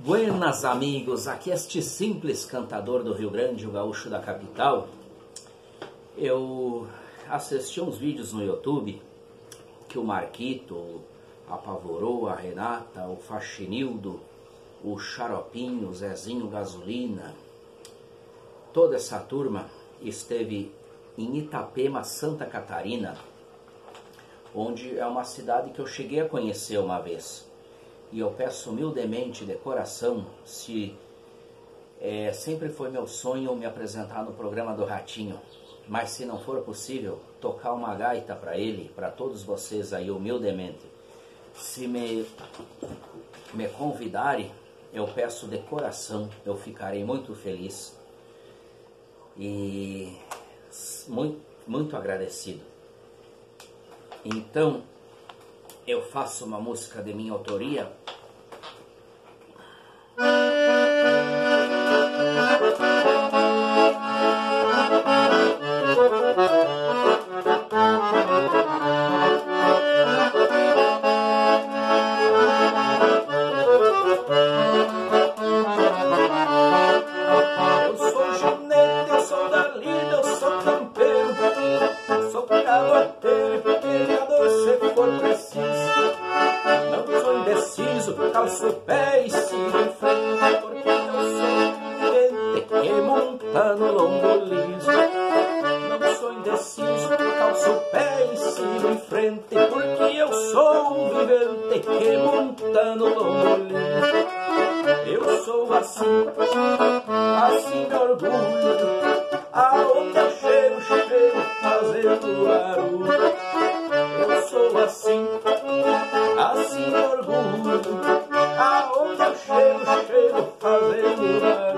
Buenas amigos, aqui este simples cantador do Rio Grande, o gaúcho da capital. Eu assisti uns vídeos no YouTube que o Marquito apavorou, a Renata, o Faxinildo, o Xaropinho, o Zezinho Gasolina. Toda essa turma esteve em Itapema, Santa Catarina, onde é uma cidade que eu cheguei a conhecer uma vez. E eu peço humildemente, de coração, se sempre foi meu sonho me apresentar no programa do Ratinho, mas se não for possível, tocar uma gaita para ele, para todos vocês aí, humildemente. Se me convidarem, eu peço de coração, eu ficarei muito feliz e muito agradecido. Então, eu faço uma música de minha autoria. Eu sou ginete, eu sou da lida, eu sou campeiro, sou cavaleiro, peleador se for preciso. Não sou indeciso, calço o pé e sigo em frente, porque eu sou vivente que monta no lombo liso. Não sou indeciso, calço o pé e sigo em frente, porque eu sou vivente que monta no lombo liso. Eu sou assim de orgulho, aonde eu chego, fazendo barulho. Eu sou assim de orgulho, aonde eu chego, fazendo barulho.